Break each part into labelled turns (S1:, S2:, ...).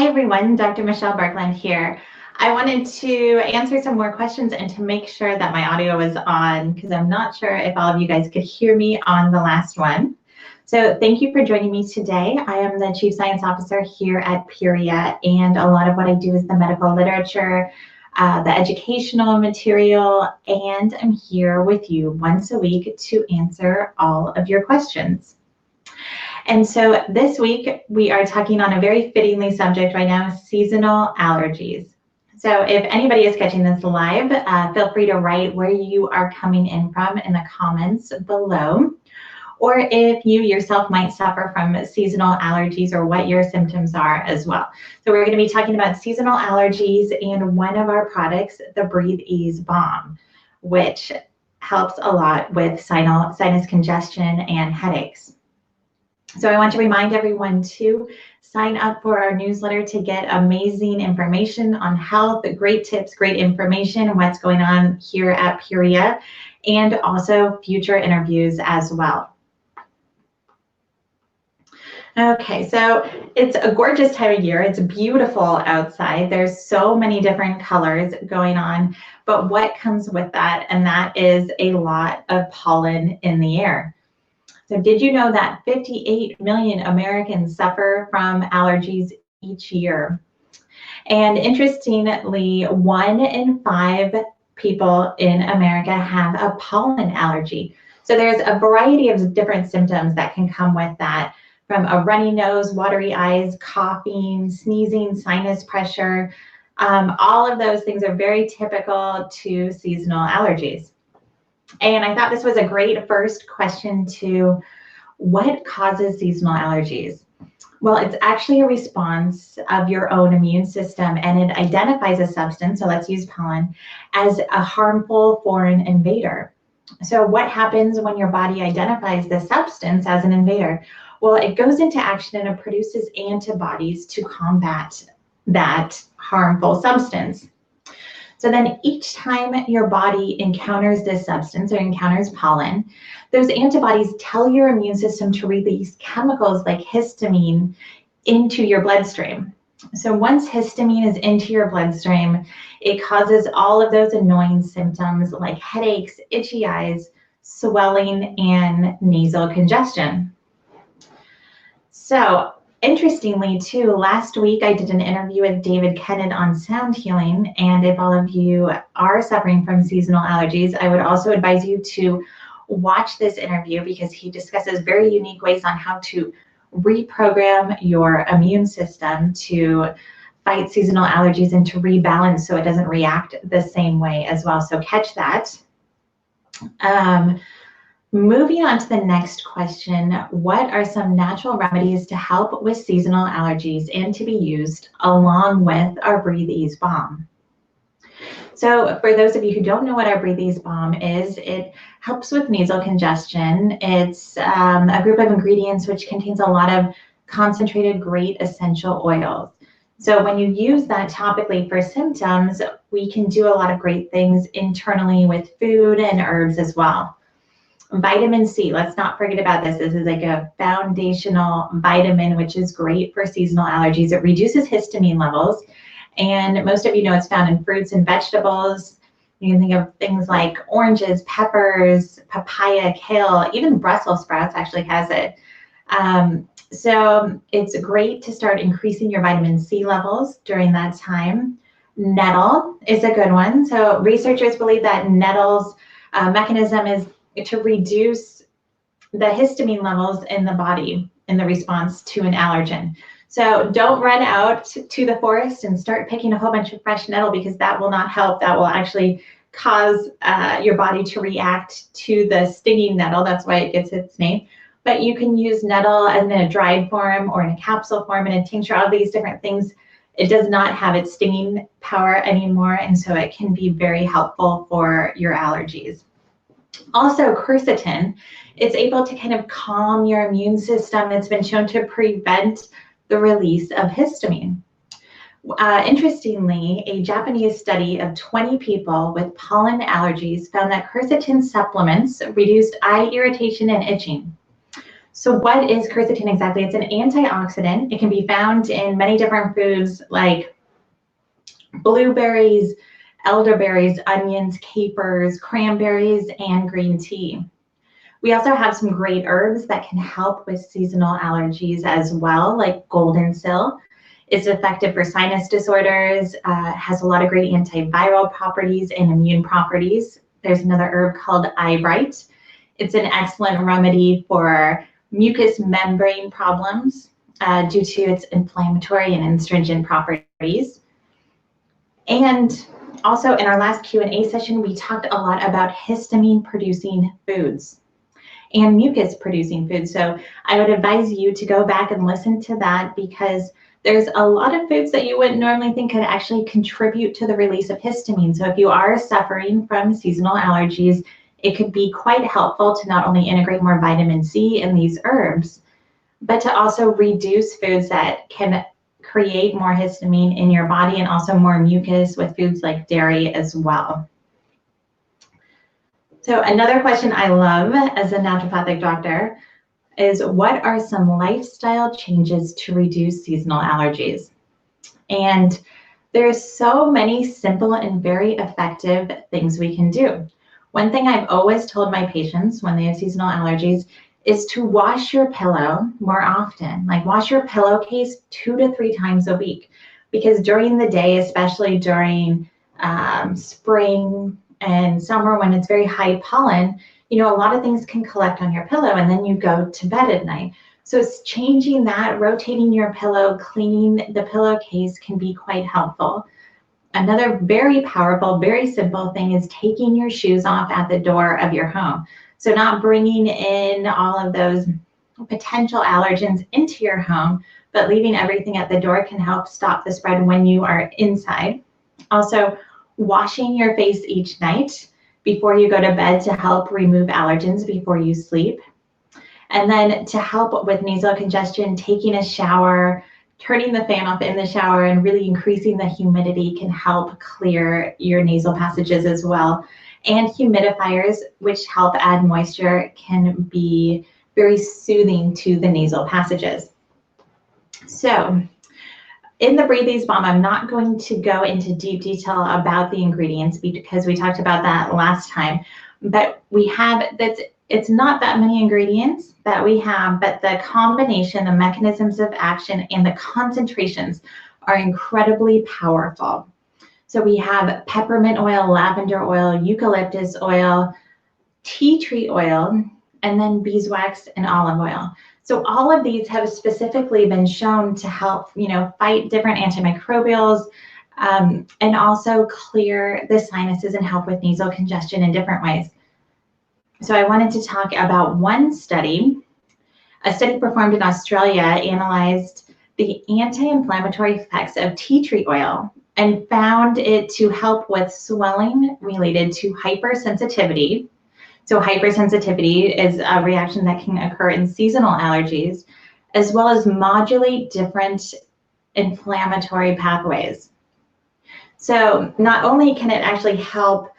S1: Hi everyone, Dr. Michele Burklund here. I wanted to answer some more questions and to make sure that my audio was on because I'm not sure if all of you guys could hear me on the last one. So thank you for joining me today. I am the Chief Science Officer here at Puriya, and a lot of what I do is the medical literature, the educational material, and I'm here with you once a week to answer all of your questions. And so this week we are talking on a very fittingly subject right now, seasonal allergies. So if anybody is catching this live, feel free to write where you are coming in from in the comments below, or if you yourself might suffer from seasonal allergies or what your symptoms are as well. So we're going to be talking about seasonal allergies and one of our products, the Breathe-Ease Balm, which helps a lot with sinus congestion and headaches. So I want to remind everyone to sign up for our newsletter to get amazing information on health, great tips, great information, what's going on here at Puriya, and also future interviews as well. Okay, so it's a gorgeous time of year. It's beautiful outside. There's so many different colors going on, but what comes with that? And that is a lot of pollen in the air. So did you know that 58 million Americans suffer from allergies each year? And interestingly, 1 in 5 people in America have a pollen allergy. So there's a variety of different symptoms that can come with that, from a runny nose, watery eyes, coughing, sneezing, sinus pressure. All of those things are very typical to seasonal allergies. And I thought this was a great first question to what causes seasonal allergies? Well, it's actually a response of your own immune system, and it identifies a substance, so let's use pollen, as a harmful foreign invader. So what happens when your body identifies the substance as an invader? Well, it goes into action and it produces antibodies to combat that harmful substance. So then each time your body encounters this substance or encounters pollen, those antibodies tell your immune system to release chemicals like histamine into your bloodstream. So once histamine is into your bloodstream, it causes all of those annoying symptoms like headaches, itchy eyes, swelling, and nasal congestion. So interestingly, too, last week I did an interview with David Kennett on sound healing, and if all of you are suffering from seasonal allergies, I would also advise you to watch this interview because he discusses very unique ways on how to reprogram your immune system to fight seasonal allergies and to rebalance so it doesn't react the same way as well. So catch that. Moving on to the next question, what are some natural remedies to help with seasonal allergies and to be used along with our Breathe-Ease Balm? So for those of you who don't know what our Breathe-Ease Balm is, it helps with nasal congestion. It's a group of ingredients which contains a lot of concentrated great essential oils. So when you use that topically for symptoms, we can do a lot of great things internally with food and herbs as well. Vitamin C, let's not forget about this. This is like a foundational vitamin, which is great for seasonal allergies. It reduces histamine levels, and most of you know it's found in fruits and vegetables. You can think of things like oranges, peppers, papaya, kale, even Brussels sprouts actually has it. So it's great to start increasing your vitamin C levels during that time. Nettle is a good one. So researchers believe that nettle's mechanism is to reduce the histamine levels in the body in the response to an allergen. So don't run out to the forest and start picking a whole bunch of fresh nettle because that will not help. That will actually cause your body to react to the stinging nettle. That's why it gets its name. But you can use nettle in a dried form or in a capsule form, in a tincture, all these different things. It does not have its stinging power anymore, and so it can be very helpful for your allergies. Also, Chrisitan, it's able to kind of calm your immune system. It's been shown to prevent the release of histamine. Interestingly, a Japanese study of 20 people with pollen allergies found that Chrisitan supplements reduced eye irritation and itching. So what is quercetin exactly? It's an antioxidant. It can be found in many different foods like blueberries, elderberries, onions, capers, cranberries, and green tea. We also have some great herbs that can help with seasonal allergies as well, like golden seal. It's effective for sinus disorders, has a lot of great antiviral properties and immune properties. There's another herb called eyebright. It's an excellent remedy for mucous membrane problems due to its inflammatory and astringent properties. And also in our last Q&A session, we talked a lot about histamine producing foods and mucus producing foods. So I would advise you to go back and listen to that, because there's a lot of foods that you wouldn't normally think could actually contribute to the release of histamine. So if you are suffering from seasonal allergies, it could be quite helpful to not only integrate more vitamin C in these herbs, but to also reduce foods that can create more histamine in your body, and also more mucus with foods like dairy as well. So another question I love as a naturopathic doctor is, what are some lifestyle changes to reduce seasonal allergies? And there's so many simple and very effective things we can do. One thing I've always told my patients when they have seasonal allergies is to wash your pillow more often. Like, wash your pillowcase 2 to 3 times a week, because during the day, especially during spring and summer when it's very high pollen, you know, a lot of things can collect on your pillow, and then you go to bed at night. So it's changing that, rotating your pillow, cleaning the pillowcase can be quite helpful. Another very powerful, very simple thing is taking your shoes off at the door of your home. So not bringing in all of those potential allergens into your home, but leaving everything at the door can help stop the spread when you are inside. Also, washing your face each night before you go to bed to help remove allergens before you sleep. And then to help with nasal congestion, taking a shower, turning the fan off in the shower, and really increasing the humidity can help clear your nasal passages as well. And humidifiers, which help add moisture, can be very soothing to the nasal passages. So in the Breathe-Ease Balm, I'm not going to go into deep detail about the ingredients because we talked about that last time, but we have, it's not that many ingredients that we have, but the combination, the mechanisms of action, and the concentrations are incredibly powerful. So we have peppermint oil, lavender oil, eucalyptus oil, tea tree oil, and then beeswax and olive oil. So all of these have specifically been shown to help, you know, fight different antimicrobials, and also clear the sinuses and help with nasal congestion in different ways. So I wanted to talk about one study. A study performed in Australia analyzed the anti-inflammatory effects of tea tree oil and found it to help with swelling related to hypersensitivity. So hypersensitivity is a reaction that can occur in seasonal allergies, as well as modulate different inflammatory pathways. So not only can it actually help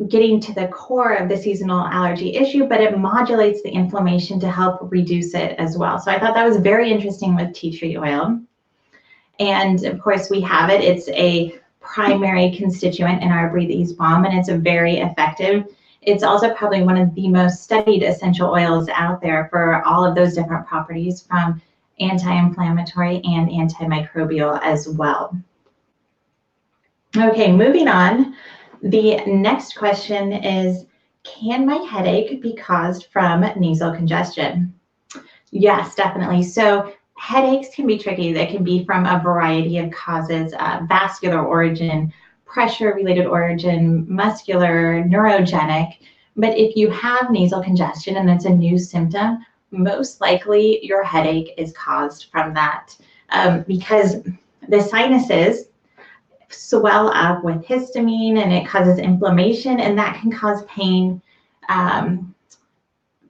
S1: getting to the core of the seasonal allergy issue, but it modulates the inflammation to help reduce it as well. So I thought that was very interesting with tea tree oil. And of course we have it. It's a primary constituent in our Breathe-Ease Balm, and it's a very effective. It's also probably one of the most studied essential oils out there for all of those different properties, from anti-inflammatory and antimicrobial as well. Okay, moving on. The next question is, can my headache be caused from nasal congestion? Yes, definitely. So headaches can be tricky. They can be from a variety of causes, vascular origin, pressure-related origin, muscular, neurogenic. But if you have nasal congestion and it's a new symptom, most likely your headache is caused from that, because the sinuses swell up with histamine and it causes inflammation, and that can cause pain,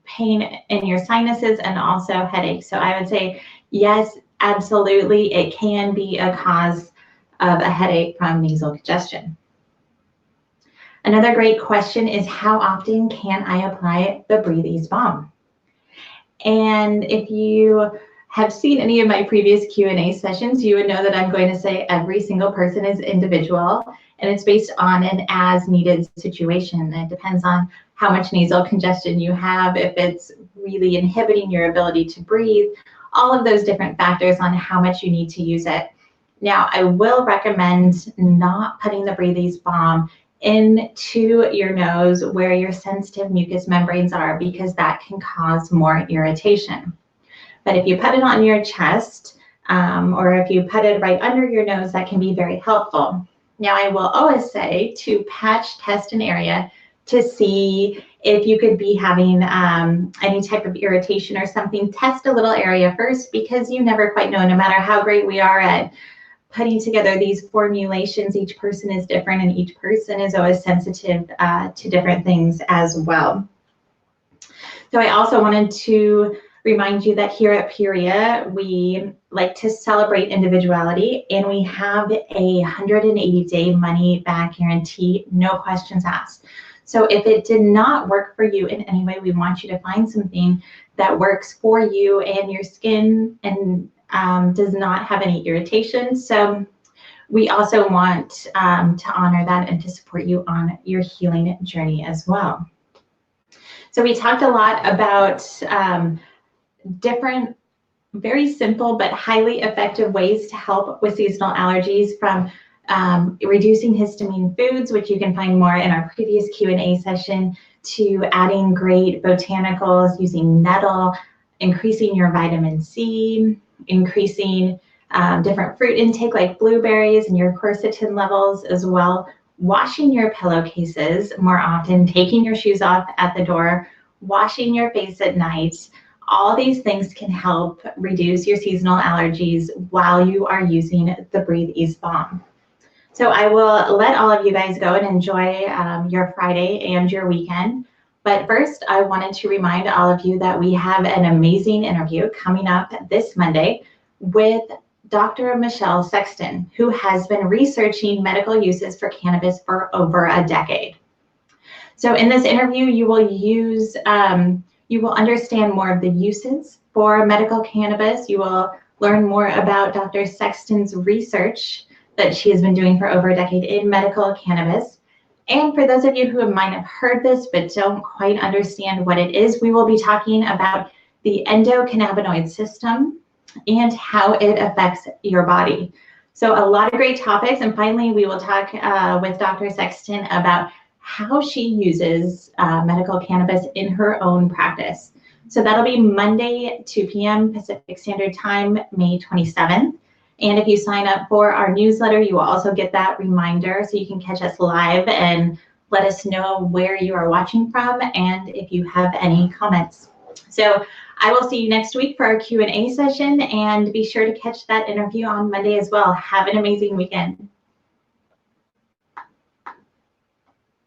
S1: pain in your sinuses and also headaches. So I would say, yes, absolutely, it can be a cause of a headache from nasal congestion. Another great question is, how often can I apply the Breathe-Ease Balm? And if you have seen any of my previous Q&A sessions, you would know that I'm going to say every single person is individual, and it's based on an as-needed situation. It depends on how much nasal congestion you have, if it's really inhibiting your ability to breathe, all of those different factors on how much you need to use it. Now, I will recommend not putting the Breathe-Ease Balm into your nose where your sensitive mucous membranes are, because that can cause more irritation. But if you put it on your chest, or if you put it right under your nose, that can be very helpful. Now, I will always say to patch test an area to see if you could be having any type of irritation or something. Test a little area first, because you never quite know, no matter how great we are at putting together these formulations, each person is different, and each person is always sensitive to different things as well. So I also wanted to remind you that here at Puriya, we like to celebrate individuality, and we have a 180-day money-back guarantee, no questions asked. So if it did not work for you in any way, we want you to find something that works for you and your skin and does not have any irritation. So we also want to honor that and to support you on your healing journey as well. So we talked a lot about different, very simple but highly effective ways to help with seasonal allergies, from reducing histamine foods, which you can find more in our previous Q&A session, to adding great botanicals, using nettle, increasing your vitamin C, increasing different fruit intake like blueberries, and your quercetin levels as well, washing your pillowcases more often, taking your shoes off at the door, washing your face at night. All these things can help reduce your seasonal allergies while you are using the Breathe-Ease Balm. So I will let all of you guys go and enjoy your Friday and your weekend. But first, I wanted to remind all of you that we have an amazing interview coming up this Monday with Dr. Michele Sexton, who has been researching medical uses for cannabis for over a decade. So in this interview, you will understand more of the uses for medical cannabis. You will learn more about Dr. Sexton's research that she has been doing for over a decade in medical cannabis. And for those of you who might have heard this but don't quite understand what it is, we will be talking about the endocannabinoid system and how it affects your body. So a lot of great topics. And finally, we will talk with Dr. Sexton about how she uses medical cannabis in her own practice. So that'll be Monday, 2 p.m. Pacific Standard Time, May 27th. And if you sign up for our newsletter, you will also get that reminder, so you can catch us live and let us know where you are watching from and if you have any comments. So I will see you next week for our Q&A session, and be sure to catch that interview on Monday as well. Have an amazing weekend.